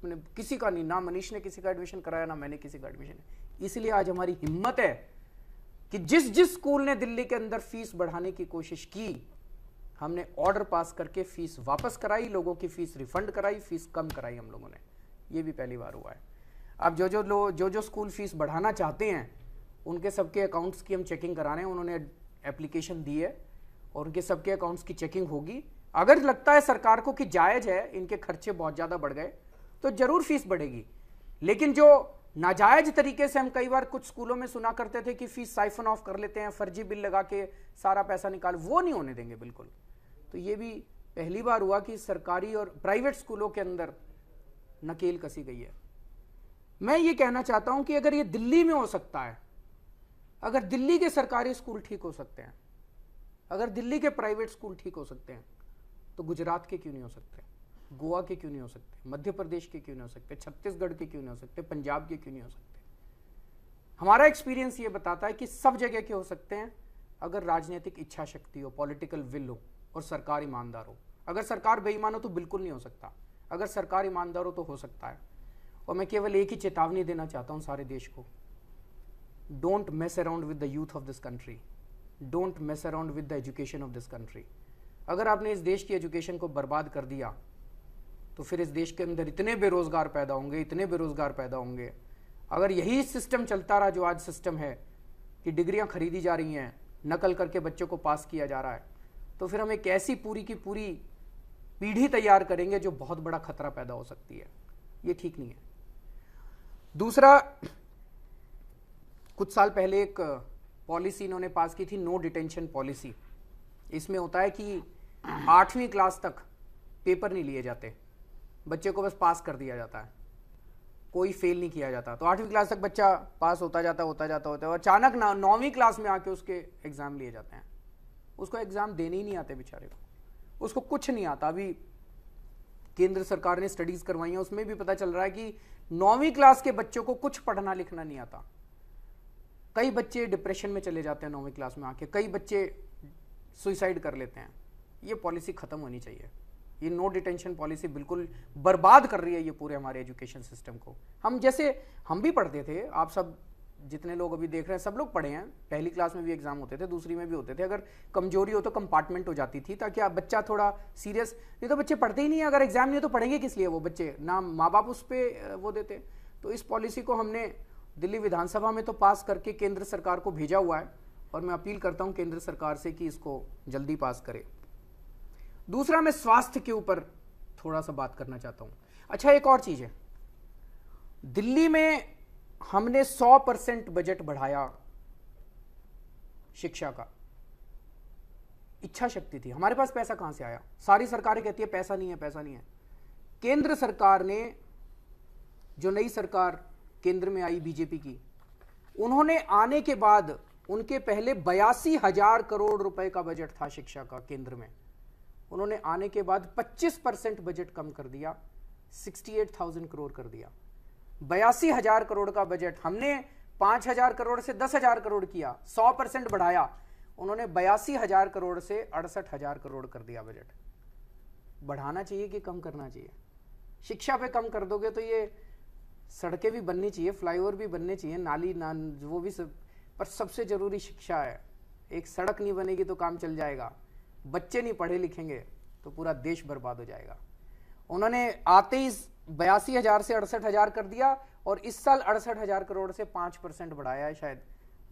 अपने किसी का नहीं, ना मनीष ने किसी का एडमिशन कराया, ना मैंने किसी का एडमिशन। इसलिए आज हमारी हिम्मत है कि जिस जिस स्कूल ने दिल्ली के अंदर फीस बढ़ाने की कोशिश की, हमने ऑर्डर पास करके फीस वापस कराई, लोगों की फीस रिफंड कराई, फीस कम कराई हम लोगों ने। ये भी पहली बार हुआ है। अब जो स्कूल फीस बढ़ाना चाहते हैं उनके सबके अकाउंट्स की हम चेकिंग करा रहे हैं। उन्होंने एप्लीकेशन दी है और उनके सबके अकाउंट्स की चेकिंग होगी। अगर लगता है सरकार को कि जायज है, इनके खर्चे बहुत ज्यादा बढ़ गए, तो जरूर फीस बढ़ेगी। लेकिन जो नाजायज तरीके से हम कई बार कुछ स्कूलों में सुना करते थे कि फीस साइफन ऑफ कर लेते हैं, फर्जी बिल लगा के सारा पैसा निकाल, वो नहीं होने देंगे बिल्कुल। तो ये भी पहली बार हुआ कि सरकारी और प्राइवेट स्कूलों के अंदर नकेल कसी गई है। मैं ये कहना चाहता हूं कि अगर ये दिल्ली में हो सकता है, अगर दिल्ली के सरकारी स्कूल ठीक हो सकते हैं, अगर दिल्ली के प्राइवेट स्कूल ठीक हो सकते हैं, तो गुजरात के क्यों नहीं हो सकते, गोवा के क्यों नहीं हो सकते, मध्य प्रदेश के क्यों नहीं हो सकते, छत्तीसगढ़ के क्यों नहीं हो सकते, पंजाब के क्यों नहीं हो सकते। हमारा एक्सपीरियंस ये बताता है कि सब जगह के हो सकते हैं, अगर राजनीतिक इच्छा शक्ति हो, पॉलिटिकल विल हो और सरकार ईमानदार हो। अगर सरकार बेईमान हो तो बिल्कुल नहीं हो सकता, अगर सरकार ईमानदार हो तो हो सकता है। और मैं केवल एक ही चेतावनी देना चाहता हूं सारे देश को, don't mess around with the youth of this country, don't mess around with the education of this country. अगर आपने इस देश की एजुकेशन को बर्बाद कर दिया तो फिर इस देश के अंदर इतने बेरोजगार पैदा होंगे, इतने बेरोजगार पैदा होंगे। अगर यही सिस्टम चलता रहा जो आज सिस्टम है कि डिग्रियां खरीदी जा रही हैं, नकल करके बच्चों को पास किया जा रहा है, तो फिर हम एक ऐसी पूरी की पूरी पीढ़ी तैयार करेंगे जो बहुत बड़ा खतरा पैदा हो सकती है। ये ठीक नहीं है। दूसरा, कुछ साल पहले एक पॉलिसी इन्होंने पास की थी, नो डिटेंशन पॉलिसी। इसमें होता है कि 8वीं क्लास तक पेपर नहीं लिए जाते, बच्चे को बस पास कर दिया जाता है, कोई फेल नहीं किया जाता। तो 8वीं क्लास तक बच्चा पास होता जाता है और अचानक 9वीं क्लास में आके उसके एग्जाम लिए जाते हैं। उसको एग्जाम देने ही नहीं आते बेचारे को, उसको कुछ नहीं आता। अभी केंद्र सरकार ने स्टडीज करवाई है, उसमें भी पता चल रहा है कि 9वीं क्लास के बच्चों को कुछ पढ़ना लिखना नहीं आता। कई बच्चे डिप्रेशन में चले जाते हैं 9वीं क्लास में आके, कई बच्चे सुसाइड कर लेते हैं। ये पॉलिसी खत्म होनी चाहिए। ये नो डिटेंशन पॉलिसी बिल्कुल बर्बाद कर रही है ये पूरे हमारे एजुकेशन सिस्टम को। हम भी पढ़ते थे, आप सब जितने लोग अभी देख रहे हैं सब लोग पढ़े हैं, पहली क्लास में भी एग्जाम होते थे, दूसरी में भी होते थे। अगर कमजोरी हो तो कंपार्टमेंट हो जाती थी ताकि आप बच्चा थोड़ा सीरियस, नहीं तो बच्चे पढ़ते ही नहीं है। अगर एग्जाम नहीं है तो पढ़ेंगे किस लिए वो बच्चे, ना माँ बाप उस पर वो देते। तो इस पॉलिसी को हमने दिल्ली विधानसभा में तो पास करके केंद्र सरकार को भेजा हुआ है और मैं अपील करता हूं केंद्र सरकार से कि इसको जल्दी पास करे। दूसरा, मैं स्वास्थ्य के ऊपर थोड़ा सा बात करना चाहता हूं। अच्छा, एक और चीज है, दिल्ली में हमने 100% बजट बढ़ाया शिक्षा का। इच्छा शक्ति थी, हमारे पास पैसा कहां से आया? सारी सरकारें कहती है पैसा नहीं है, पैसा नहीं है। केंद्र सरकार ने, जो नई सरकार केंद्र में आई बीजेपी की, उन्होंने आने के बाद उनके पहले 82,000 करोड़ रुपए का बजट था शिक्षा का केंद्र में। उन्होंने आने के बाद 25% बजट कम कर दिया, 68,000 करोड़ कर दिया। 82,000 करोड़ का बजट हमने 5,000 करोड़ से 10,000 करोड़ किया, 100% बढ़ाया। उन्होंने 82,000 करोड़ से 68,000 करोड़ कर दिया बजट। बढ़ाना चाहिए कि कम करना चाहिए? शिक्षा पे कम कर दोगे तो ये सड़कें भी बननी चाहिए, फ्लाईओवर भी बनने चाहिए, नाली वो भी सब, पर सबसे जरूरी शिक्षा है। एक सड़क नहीं बनेगी तो काम चल जाएगा, बच्चे नहीं पढ़े लिखेंगे तो पूरा देश बर्बाद हो जाएगा। उन्होंने आते ही 82,000 से 68,000 कर दिया और इस साल 68,000 करोड़ से 5% बढ़ाया है, शायद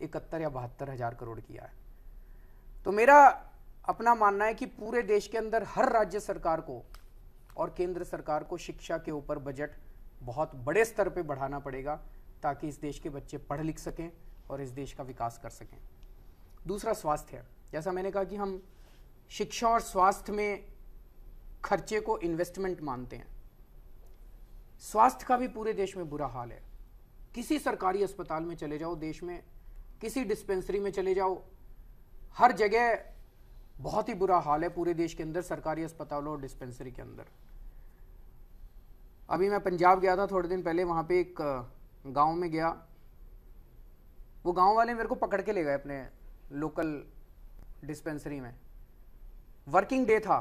71 या 72,000 करोड़ किया है। तो मेरा अपना मानना है कि पूरे देश के अंदर हर राज्य सरकार को और केंद्र सरकार को शिक्षा के ऊपर बजट बहुत बड़े स्तर पे बढ़ाना पड़ेगा ताकि इस देश के बच्चे पढ़ लिख सकें और इस देश का विकास कर सकें। दूसरा, स्वास्थ्य है। जैसा मैंने कहा कि हम शिक्षा और स्वास्थ्य में खर्चे को इन्वेस्टमेंट मानते हैं। स्वास्थ्य का भी पूरे देश में बुरा हाल है। किसी सरकारी अस्पताल में चले जाओ देश में, किसी डिस्पेंसरी में चले जाओ, हर जगह बहुत ही बुरा हाल है पूरे देश के अंदर, सरकारी अस्पतालों और डिस्पेंसरी के अंदर। अभी मैं पंजाब गया था थोड़े दिन पहले, वहां पे एक गांव में गया, वो गांव वाले मेरे को पकड़ के ले गए अपने लोकल डिस्पेंसरी में। वर्किंग डे था,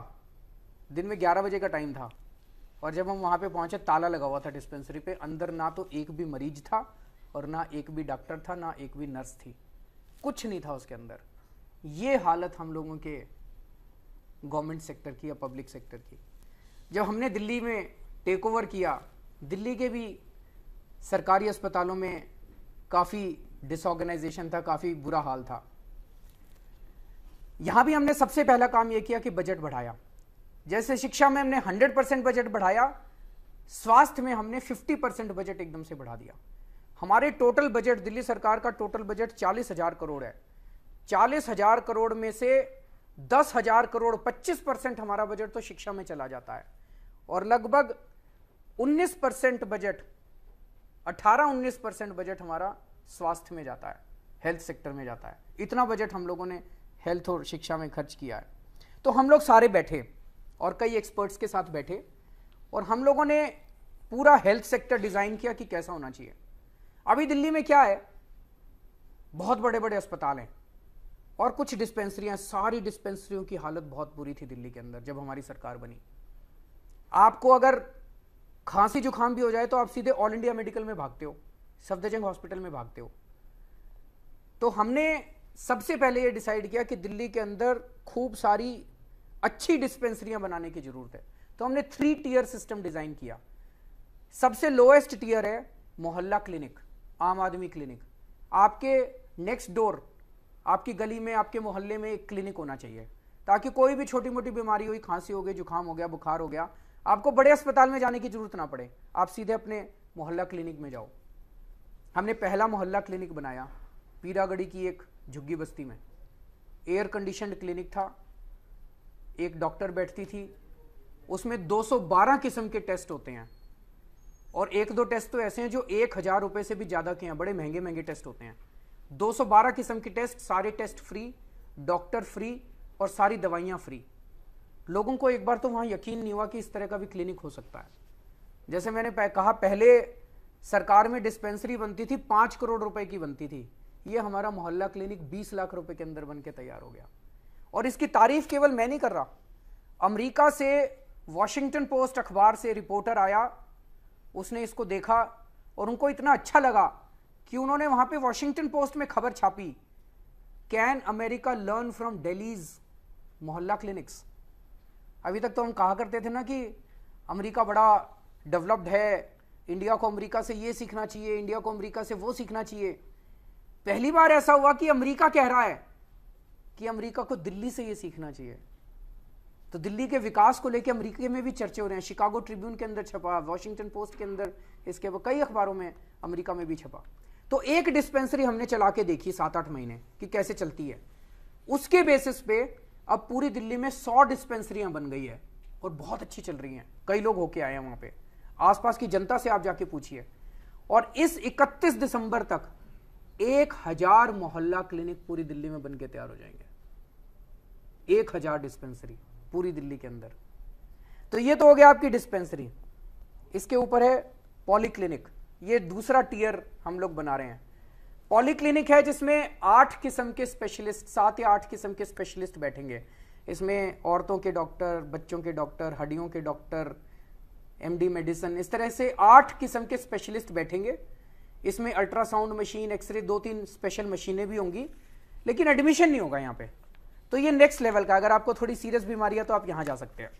दिन में 11 बजे का टाइम था, और जब हम वहां पे पहुंचे ताला लगा हुआ था डिस्पेंसरी पे, अंदर ना तो एक भी मरीज था और ना एक भी डॉक्टर था, ना एक भी नर्स थी, कुछ नहीं था उसके अंदर। ये हालत हम लोगों के गवर्नमेंट सेक्टर की या पब्लिक सेक्टर की। जब हमने दिल्ली में टेक ओवर किया, दिल्ली के भी सरकारी अस्पतालों में काफ़ी डिसऑर्गेनाइजेशन था, काफ़ी बुरा हाल था। यहां भी हमने सबसे पहला काम यह किया कि बजट बढ़ाया। जैसे शिक्षा में हमने 100% बजट बढ़ाया, स्वास्थ्य में हमने 50% बजट एकदम से बढ़ा दिया। हमारे टोटल बजट, दिल्ली सरकार का टोटल बजट 40,000 करोड़ है। 40,000 करोड़ में से 10,000 करोड़ 25% हमारा बजट तो शिक्षा में चला जाता है और लगभग 19% बजट, 18-19% बजट हमारा स्वास्थ्य में जाता है, हेल्थ सेक्टर में जाता है। इतना बजट हम लोगों ने हेल्थ और शिक्षा में खर्च किया है। तो हम लोग सारे बैठे और कई एक्सपर्ट्स के साथ बैठे और हम लोगों ने पूरा हेल्थ सेक्टर डिजाइन किया कि कैसा होना चाहिए। अभी दिल्ली में क्या है, बहुत बड़े बड़े अस्पताल हैं और कुछ डिस्पेंसरियां, सारी डिस्पेंसरियों की हालत बहुत बुरी थी दिल्ली के अंदर जब हमारी सरकार बनी। आपको अगर खांसी जुकाम भी हो जाए तो आप सीधे ऑल इंडिया मेडिकल में भागते हो, सफदरजंग हॉस्पिटल में भागते हो। तो हमने सबसे पहले ये डिसाइड किया कि दिल्ली के अंदर खूब सारी अच्छी डिस्पेंसरियां बनाने की जरूरत है। तो हमने 3 टियर सिस्टम डिजाइन किया। सबसे लोएस्ट टियर है मोहल्ला क्लिनिक, आम आदमी क्लिनिक। आपके नेक्स्ट डोर, आपकी गली में, आपके मोहल्ले में एक क्लिनिक होना चाहिए ताकि कोई भी छोटी मोटी बीमारी हुई, खांसी हो गई, जुकाम हो गया, बुखार हो गया, आपको बड़े अस्पताल में जाने की जरूरत ना पड़े, आप सीधे अपने मोहल्ला क्लिनिक में जाओ। हमने पहला मोहल्ला क्लिनिक बनाया पीरागढ़ी की एक झुग्गी बस्ती में। एयर कंडीशनड क्लिनिक था, एक डॉक्टर बैठती थी, उसमें 212 किस्म के टेस्ट होते हैं और 1-2 टेस्ट तो ऐसे हैं जो 1,000 रुपए से भी ज्यादा के हैं, बड़े महंगे महंगे टेस्ट होते हैं। 212 किस्म के टेस्ट, सारे टेस्ट फ्री, डॉक्टर फ्री और सारी दवाइयां फ्री। लोगों को एक बार तो वहां यकीन नहीं हुआ कि इस तरह का भी क्लिनिक हो सकता है। जैसे मैंने कहा, पहले सरकार में डिस्पेंसरी बनती थी 5 करोड़ रुपए की बनती थी, ये हमारा मोहल्ला क्लिनिक 20 लाख रुपए के अंदर बन के तैयार हो गया। और इसकी तारीफ केवल मैं नहीं कर रहा, अमेरिका से वॉशिंगटन पोस्ट अखबार से रिपोर्टर आया, उसने इसको देखा और उनको इतना अच्छा लगा कि उन्होंने वहां पे वॉशिंगटन पोस्ट में खबर छापी, can America learn from Delhi's मोहल्ला क्लिनिक्स। अभी तक तो हम कहा करते थे ना कि अमेरिका बड़ा डेवलप्ड है, इंडिया को अमेरिका से ये सीखना चाहिए, इंडिया को अमेरिका से वो सीखना चाहिए। पहली बार ऐसा हुआ कि अमेरिका कह रहा है कि अमेरिका को दिल्ली से ये सीखना चाहिए। तो दिल्ली के विकास को लेकर अमेरिका में भी चर्चे हो रहे हैं। शिकागो ट्रिब्यून के अंदर छपा, वॉशिंगटन पोस्ट के अंदर, इसके कई अखबारों में अमेरिका में भी छपा। तो एक डिस्पेंसरी हमने चला के देखी 7-8 महीने कि कैसे चलती है। उसके बेसिस पे अब पूरी दिल्ली में 100 डिस्पेंसरियां बन गई है और बहुत अच्छी चल रही हैं। कई लोग होके आए हैं वहां पे, आसपास की जनता से आप जाके पूछिए। और इस 31 दिसंबर तक 1,000 मोहल्ला क्लिनिक पूरी दिल्ली में बन के तैयार हो जाएंगे। 1,000 डिस्पेंसरी पूरी दिल्ली के अंदर। तो ये तो हो गया आपकी डिस्पेंसरी। इसके ऊपर है पॉलीक्लिनिक, ये दूसरा टियर हम लोग बना रहे हैं। पॉलीक्लिनिक है जिसमें 8 किस्म के स्पेशलिस्ट, 7 या 8 किस्म के स्पेशलिस्ट बैठेंगे। इसमें औरतों के डॉक्टर, बच्चों के डॉक्टर, हड्डियों के डॉक्टर, एमडी मेडिसिन, इस तरह से 8 किस्म के स्पेशलिस्ट बैठेंगे। इसमें अल्ट्रासाउंड मशीन, एक्सरे, 2-3 स्पेशल मशीनें भी होंगी, लेकिन एडमिशन नहीं होगा यहाँ पे। तो ये नेक्स्ट लेवल का, अगर आपको थोड़ी सीरियस बीमारी है तो आप यहां जा सकते हैं।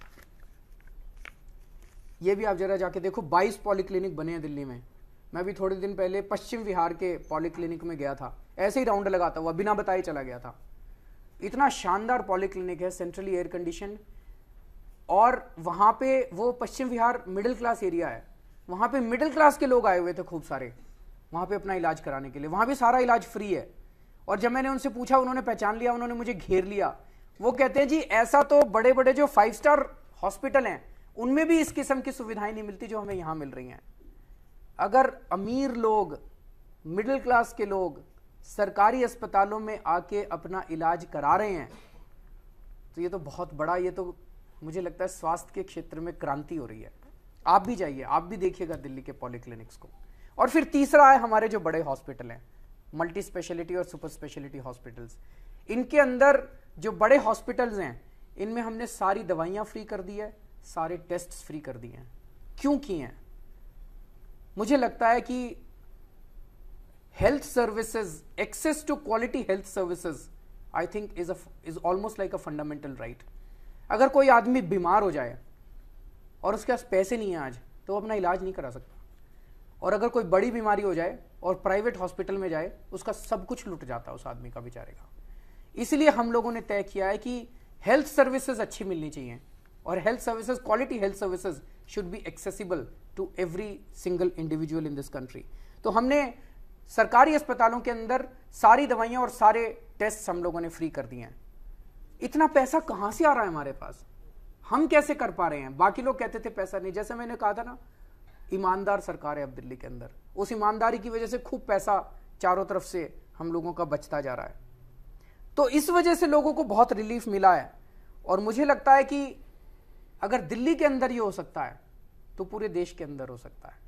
ये भी आप जरा जाके देखो, 22 पॉलीक्लिनिक बने हैं दिल्ली में। मैं भी थोड़े दिन पहले पश्चिम विहार के पॉलीक्लिनिक में गया था, ऐसे ही राउंड लगाता हुआ बिना बताए चला गया था। इतना शानदार पॉलीक्लिनिक है, सेंट्रली एयर कंडीशन। और वहां पे वो Paschim Vihar middle class area है, वहां पे मिडिल क्लास के लोग आए हुए थे खूब सारे वहां पे अपना इलाज कराने के लिए। वहां भी सारा इलाज फ्री है। और जब मैंने उनसे पूछा, उन्होंने पहचान लिया, उन्होंने मुझे घेर लिया। वो कहते हैं जी ऐसा तो बड़े बड़े जो 5 स्टार हॉस्पिटल हैं उनमें भी इस किस्म की सुविधाएं नहीं मिलती जो हमें यहां मिल रही हैं। अगर अमीर लोग, मिडिल क्लास के लोग सरकारी अस्पतालों में आके अपना इलाज करा रहे हैं तो ये तो बहुत बड़ा, ये तो मुझे लगता है स्वास्थ्य के क्षेत्र में क्रांति हो रही है। आप भी जाइए, आप भी देखिएगा दिल्ली के पॉलीक्लिनिक्स को। और फिर तीसरा है हमारे जो बड़े हॉस्पिटल हैं, मल्टी स्पेशलिटी और सुपर स्पेशलिटी हॉस्पिटल्स। इनके अंदर जो बड़े हॉस्पिटल्स हैं इनमें हमने सारी दवाइयां फ्री कर दी है, सारे टेस्ट फ्री कर दिए हैं। क्यों किए हैं? मुझे लगता है कि health services, access to quality health services I think is almost like a fundamental right. अगर कोई आदमी बीमार हो जाए और उसके पास पैसे नहीं है आज, तो वो अपना इलाज नहीं करा सकता। और अगर कोई बड़ी बीमारी हो जाए और प्राइवेट हॉस्पिटल में जाए, उसका सब कुछ लुट जाता है उस आदमी का, बेचारे का। इसलिए हम लोगों ने तय किया है कि हेल्थ सर्विसेज अच्छी मिलनी चाहिए और health services, quality health services should be accessible to every single individual in this country. तो हमने सरकारी अस्पतालों के अंदर सारी दवाइयां और सारे टेस्ट हम लोगों ने फ्री कर दिए हैं। इतना पैसा कहां से आ रहा है हमारे पास? हम कैसे कर पा रहे हैं? बाकी लोग कहते थे पैसा नहीं, जैसे मैंने कहा था ना, ईमानदार सरकार है अब दिल्ली के अंदर। उस ईमानदारी की वजह से खूब पैसा चारों तरफ से हम लोगों का बचता जा रहा है। तो इस वजह से लोगों को बहुत रिलीफ मिला है। और मुझे लगता है कि अगर दिल्ली के अंदर ये हो सकता है तो पूरे देश के अंदर हो सकता है।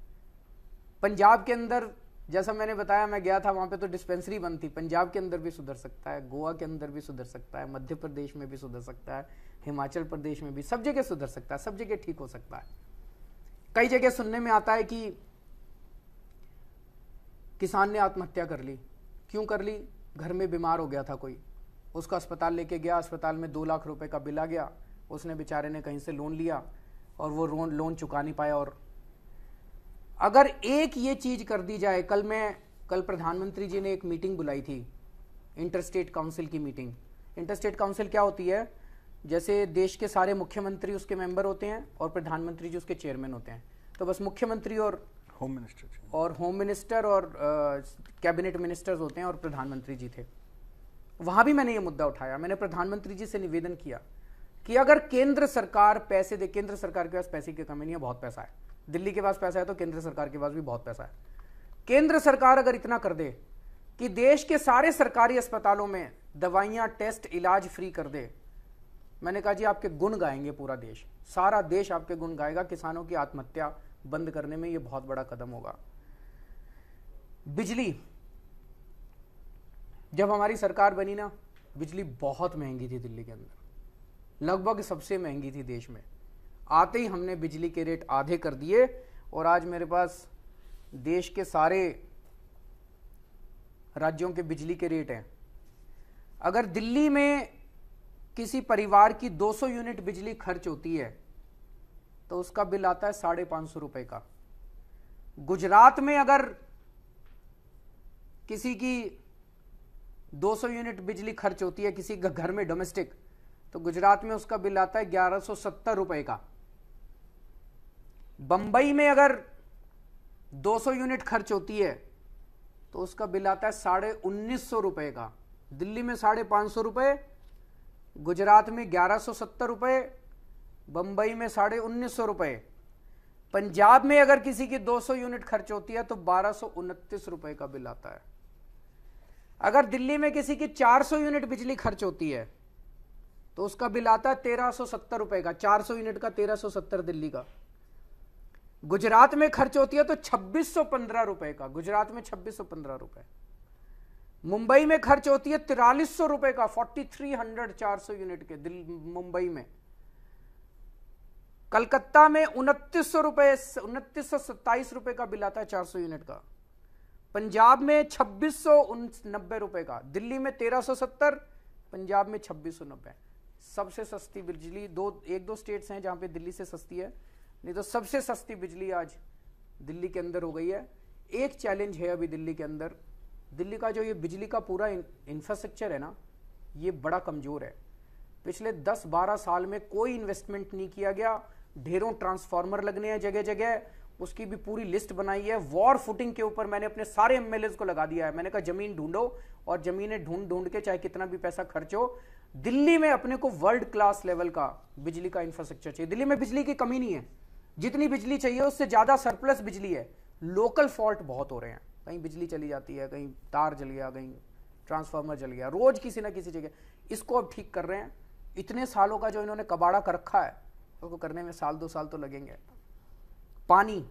पंजाब के अंदर, जैसा मैंने बताया, मैं गया था वहां पे तो डिस्पेंसरी बंद थी। पंजाब के अंदर भी सुधर सकता है, गोवा के अंदर भी सुधर सकता है, मध्य प्रदेश में भी सुधर सकता है, हिमाचल प्रदेश में भी, सब जगह सुधर सकता है, सब जगह ठीक हो सकता है। कई जगह सुनने में आता है कि किसान ने आत्महत्या कर ली। क्यों कर ली? घर में बीमार हो गया था कोई, उसका अस्पताल लेके गया, अस्पताल में 2 लाख रुपए का बिल आ गया, उसने बेचारे ने कहीं से लोन लिया और वो लोन चुका नहीं पाया। और अगर एक ये चीज कर दी जाए, कल प्रधानमंत्री जी ने एक मीटिंग बुलाई थी, इंटरस्टेट काउंसिल की मीटिंग। इंटरस्टेट काउंसिल क्या होती है? जैसे देश के सारे मुख्यमंत्री उसके मेंबर होते हैं और प्रधानमंत्री जी उसके चेयरमैन होते हैं। तो बस मुख्यमंत्री और होम मिनिस्टर और कैबिनेट मिनिस्टर्स होते हैं और प्रधानमंत्री जी थे। वहां भी मैंने ये मुद्दा उठाया। मैंने प्रधानमंत्री जी से निवेदन किया कि अगर केंद्र सरकार पैसे दे, केंद्र सरकार के पास पैसे की कमी नहीं है, बहुत पैसा है, दिल्ली के पास पैसा है तो केंद्र सरकार के पास भी बहुत पैसा है। केंद्र सरकार अगर इतना कर दे कि देश के सारे सरकारी अस्पतालों में दवाइयां, टेस्ट, इलाज फ्री कर दे, मैंने कहा जी आपके गुण गाएंगे पूरा देश, सारा देश आपके गुण गाएगा। किसानों की आत्महत्या बंद करने में यह बहुत बड़ा कदम होगा। बिजली, जब हमारी सरकार बनी ना, बिजली बहुत महंगी थी दिल्ली के अंदर, लगभग सबसे महंगी थी देश में। आते ही हमने बिजली के रेट आधे कर दिए और आज मेरे पास देश के सारे राज्यों के बिजली के रेट हैं। अगर दिल्ली में किसी परिवार की 200 यूनिट बिजली खर्च होती है तो उसका बिल आता है 550 रुपए का। गुजरात में अगर किसी की 200 यूनिट बिजली खर्च होती है किसी घर में डोमेस्टिक, तो गुजरात में उसका बिल आता है 1170 रुपए का। बंबई में अगर 200 यूनिट खर्च होती है तो उसका बिल आता है 1950 रुपए का। दिल्ली में 550 रुपए, गुजरात में 1170 रुपए, बंबई में 1950 रुपए। पंजाब में अगर किसी की 200 यूनिट खर्च होती है तो 1229 रुपए का बिल आता है। अगर दिल्ली में किसी की 400 यूनिट बिजली खर्च होती है तो उसका बिल आता है 1370 रुपए का। 400 यूनिट का 1370 दिल्ली का। गुजरात में खर्च होती है तो 2615 रुपए का, गुजरात में 2615 रुपए। मुंबई में खर्च होती है 4300 रुपए का, 4300, 400 यूनिट के मुंबई में। कलकत्ता में 2900 रुपए, 2927 रुपए का बिल आता है 400 यूनिट का। पंजाब में 2690 रुपए का, दिल्ली में 1370, पंजाब में 2690। सबसे सस्ती बिजली एक दो स्टेट्स हैं जहां पे दिल्ली से सस्ती है, नहीं तो सबसे सस्ती बिजली आज दिल्ली के अंदर हो गई है। एक चैलेंज है अभी दिल्ली के अंदर, दिल्ली का जो ये बिजली का पूरा इंफ्रास्ट्रक्चर है ना, ये बड़ा कमजोर है। पिछले 10-12 साल में कोई इन्वेस्टमेंट नहीं किया गया। ढेरों ट्रांसफार्मर लगने हैं जगह जगह, उसकी भी पूरी लिस्ट बनाई है। वॉर फुटिंग के ऊपर मैंने अपने सारे एमएलएस को लगा दिया है। मैंने कहा जमीन ढूंढो, और जमीनें ढूंढ के चाहे कितना भी पैसा खर्च हो, दिल्ली में अपने को वर्ल्ड क्लास लेवल का बिजली का इंफ्रास्ट्रक्चर चाहिए। दिल्ली में बिजली की कमी नहीं है, जितनी बिजली चाहिए उससे ज्यादा सरप्लस बिजली है। लोकल फॉल्ट बहुत हो रहे हैं, कहीं बिजली चली जाती है, कहीं तार जल गया, कहीं ट्रांसफार्मर जल गया, रोज किसी ना किसी जगह। इसको अब ठीक कर रहे हैं। इतने सालों का जो इन्होंने कबाड़ा कर रखा है उसको करने में 1-2 साल तो लगेंगे। पानी,